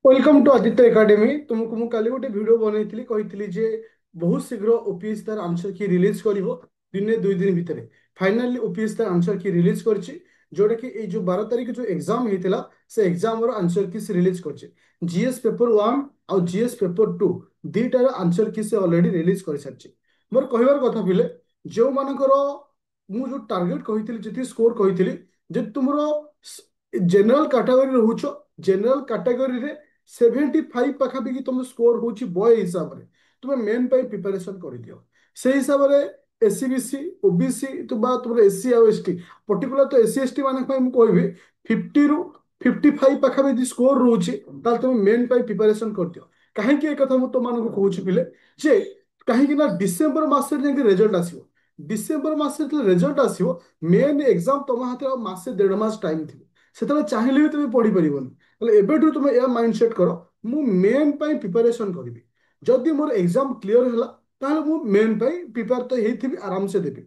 welcome to Aditya academy तुमको मु काली गोटे वीडियो बनैଥିଲି କହିଥିଲି ଯେ बहुत शीघ्र ओपीएस तार आंसर की रिलीज करिवो दिने दुई दिन भितर फाइनली ओपीएस तार आंसर की रिलीज करछि जोटा कि ए जो 12 तारिख जो एग्जाम हेतिला से एग्जाम रो आंसर की से रिलीज करछि जीएस पेपर 1 और जीएस पेपर 2 दीटार आंसर की से ऑलरेडी रिलीज कर सारछि मोर कहबार कथा बिले जो मानकर मु जो टारगेट कहिଥିଲି जति स्कोर कहिଥିଲି जे तुमरो जनरल कैटेगरी रहउछो जनरल कैटेगरी रे 75 पाखापाखि तुम स्कोर होची बॉय हिसाब रे तुम मेन पाई प्रिपरेशन कर दियो से हिसाब रे एससी बीसी ओबीसी तो बा तुम एससी आ एसटी पर्टिकुलर तो एससी एसटी मान मु कहबी 50 रु 55 पाखापाखि स्कोर रोची ताल तुम मेन पाई प्रिपरेशन कर दियो काहे कि ए कथा मु तो मान को कहूची पिले जे काहे कि ना डिसेंबर मास रे जेंके रिजल्ट आसीबो डिसेंबर मास रे रिजल्ट आसीबो मेन एग्जाम तुम हाथ मासे 1.5 मास टाइम थी सेतले चाहिले भी तुम पढ़ी परिबोनी তাহলে এবেঠু তুমি এ মাইন্ডসেট কর মু মেন পাই প্রিপারেশন করিবি যদি মোর এক্সাম ক্লিয়ার ହେଲା তাহলে মু মেন পাই প্রিপেয়ার তো ହେଇଥିବି আরামসে দেবি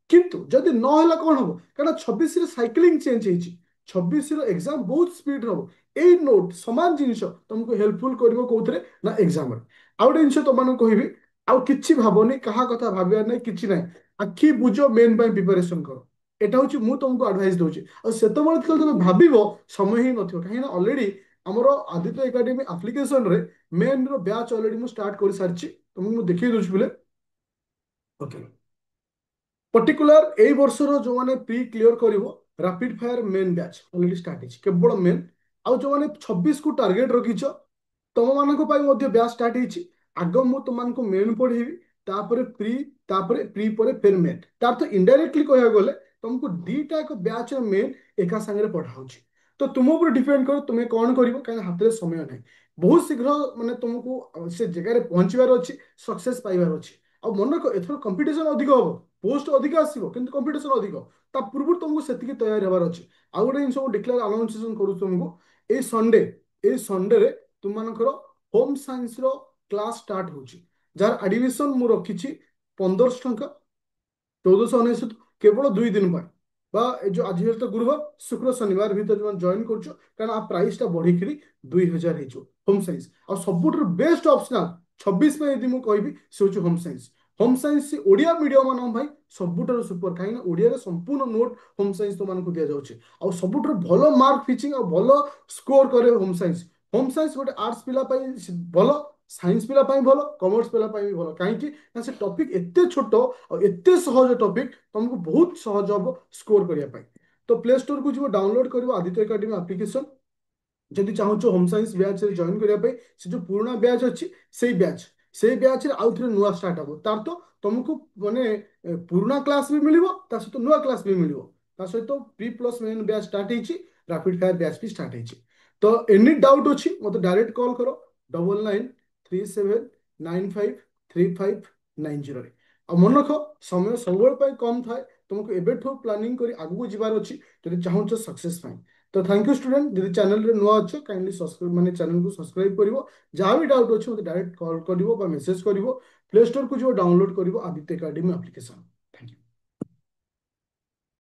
কিন্তু যদি ন ହେଲା কোন হবো কারণ 26 রে সাইক্লিং চেঞ্জ ହେଇଛି 26 ର ଏକ୍ସାମ ବହୁତ ସ୍ପିଡ୍ ହବ ଏଇ ନୋଟ ସମାନ ଜିନିଷ ତମକୁ ହେଲ୍ପଫୁଲ କରିବ କୋଉଥିରେ ନା ଏକ୍ସାମରେ ଆଉ ଗୋଟେ ଜିନିଷ ତମମାନଙ୍କୁ କହିବି ଆଉ କିଛି ଭାବନି କାହା କଥା ଭାବିବାର ନାହିଁ କିଛି ନାହିଁ ଆଖି ବୁଝ ମେନ୍ ପାଇଁ ପ୍ରିପାରେସନ କର এটা হচ্ছে মু তোমাকে আডভাইস দଉଛି ଆଉ ସେତେବେଳେ ଯେତେବେଳେ ତମେ ଭାବିବ ସମୟ ହିଁ ନଥିବ କାହିଁକି ନା ଅଲରେଡି ଆମର ଆଦିତ୍ୟ ଏକାଡେମୀ ଆପ୍ଲିକେସନରେ ମେନ୍ ର ବ୍ୟାଚ୍ ଅଲରେଡି ମୁଁ ଷ୍ଟାର୍ଟ କରିସାରିଛି ତମକୁ ମୁଁ ଦେଖେଇ ଦଉଛି ବୋଲେ ଓକେ पर्टिकुलर এই ବର୍ଷର ଯୋଉମାନେ ପ୍ରି କ୍ଲିୟର କରିବ rapid fire main batch already start ହେଇଛି କେବଳ ମେନ୍ ଆଉ ଯୋଉମାନେ 26 କୁ ଟାର୍ଗେଟ ରଖିଛ ତମମାନଙ୍କ ପାଇଁ ମଧ୍ୟ ବ୍ୟାଚ୍ ଷ୍ଟାର୍ଟ ହେଇଛି ଆଗ ମୁଁ ତମମାନଙ୍କୁ ମେନ୍ ପଢେଇବି ତାପରେ ପ୍ରି ପରେ ଫେର ମେନ୍ ତାର ତ ଇନଡାଇରେକ୍ଟଲି କହିବାକୁ ଗଲେ ତମକୁ ଦିଟା ଏକ ବ୍ୟାଚ୍ ର ମେନ୍ ଏକା ସାଙ୍ଗରେ ପଢା ହଉଛି ତ ତୁମ ଉପରେ ଡିପେଣ୍ଡ କର ତୁମେ କଣ କରିବ କାହିଁକି ହାତରେ ସମୟ ନାହିଁ ବହୁତ ଶୀଘ୍ର ମାନେ ତୁମକୁ ସେ ଜାଗାରେ ପହଞ୍ଚିବାର ଅଛି ସକ୍ସେସ୍ ପାଇବାର ଅଛି ଆଉ ମନେ ରଖ ଏଥର କମ୍ପିଟିସନ ଅଧିକ ହବ ପୋଷ୍ଟ ଅଧିକ ଆସିବ କିନ୍ତୁ କମ୍ପିଟିସନ ଅଧିକ ତା ପୂର୍ବରୁ ତୁମକୁ ସେତିକି ତୈୟାର ହେବାର ଅଛି ଆଉ ଗୋଟେ ଜିନିଷ ମୁଁ ଡିକ୍ଲେୟାର ଆନାଉନ୍ସେସନ କରୁଛି ତୁମକୁ ଏଇ ସଣ୍ଡେରେ तुमମାନଙ୍କର ହୋମ ସାଇନ୍ସ ର କ୍ଲାସ ଷ୍ଟାର୍ଟ ହଉଛି ଯାହାର ଆଡମିସନ ମୁଁ ରଖିଛି 1500 ଟଙ୍କା 1499 କେବଳ 2 ଦିନ ପାଇଁ ବା ଏ ଯୋଉ ଆଜି ତ ଗୁରୁବାର ଶୁକ୍ର ଶନିବାର ଭିତରେ ଯୋଉ ଜଏନ କରୁଛ କାରଣ ଆ ପ୍ରାଇସ ଟା ବଢିକିରି 2000 ହେଇଯିବ ହୋମ ସାଇନ୍ସ ଆଉ ସବୁଠାରୁ ବେଷ୍ଟ ଅପସନାଲ 26 ପାଇଁ ଯଦି ମୁଁ କହିବି ସେ ହଉଛି ହୋମ ସାଇନ୍ସ ଓଡିଆ ମିଡିୟମ ମାନଙ୍କ ପାଇଁ ସବୁଠାରୁ ସୁପର କାହିଁକି ନା ଓଡିଆରେ ସମ୍ପୂର୍ଣ୍ଣ ନୋଟ ହୋମ ସାଇନ୍ସ ତୁମମାନଙ୍କୁ ଦିଆଯାଉଛି ଆଉ ସବୁଠାରୁ ଭଲ ମାର୍କ ଫିଚିଂ ଆଉ ଭଲ ସ୍କୋର କରେ ହୋମ ସାଇନ୍ସ ଗୋଟେ ଆର୍ଟ୍ସ ପିଲା ପାଇଁ ଭଲ ସାଇନ୍ସ ପିଲା ପାଇଁ ଭଲ କମର୍ସ ପିଲା ପାଇଁ ବି ଭଲ କାହିଁକି ନା ସେ ଟପିକ ଏତେ ଛୋଟ ଆଉ ଏତେ ସହଜ ଟପିକ ତମକୁ ବହୁତ ସହଜ ହବ ସ୍କୋର କରିବା ପାଇଁ ତ ପ୍ଲେ ଷ୍ଟୋର କୁ ଯିବ ଡାଉନଲୋଡ କରିବ ଆଦିତ୍ୟ ଏକାଡେମୀ ଆପ୍ଲିକେସନ ଯଦି ଚାହୁଁଛ ହୋମ ସାଇନ୍ସ ବ୍ୟାଚ୍ ରେ ଜଏନ୍ କରିବା ପାଇଁ ସେ ଯୋଉ ପୁରୁଣା ବ୍ୟାଚ୍ ଅଛି ସେଇ ବ୍ୟାଚ୍ ରେ ଆଉ ଥରେ ନୂଆ ଷ୍ଟାର୍ଟ ହବ ତାର ତ ତମକୁ ମାନେ ପୁରୁଣା କ୍ଲାସ ବି ମିଳିବ ତା ସହିତ ନୂଆ କ୍ଲାସ ବି ମିଳିବ ତା ସହିତ pre plus main batch start ହେଇଛି ରାପିଡ ଫାୟାର ବ୍ୟାଚ୍ ବି ଷ୍ଟାର୍ଟ ହେଇଛି ତ ଏନି ଡାଉଟ୍ ଅଛି ମତେ ଡାଇରେକ୍ଟ କଲ୍ କର 9937953590 ରେ ଆଉ ମନେ ରଖ ସମୟ ସବୁବେଳେ ପାଇଁ କମ୍ ଥାଏ ତୁମକୁ ଏବେଠୁ ପ୍ଲାନିଂ କରି ଆଗକୁ ଯିବାର ଅଛି ଯଦି ଚାହୁଁଛ ସକ୍ସେସ୍ ପାଇଁ तो थैंक यू स्टूडेंट जब चैनल रे नुआ अच्छे काइंडली सब्सक्राइब माने चैनल को सब्सक्राइब करिवो जहाँ भी डाउट अच्छे मते डायरेक्ट कॉल करिवो बा मेसेज करिवो प्ले स्टोर को जो डाउनलोड करिवो आदित्य एकेडमी एप्लीकेशन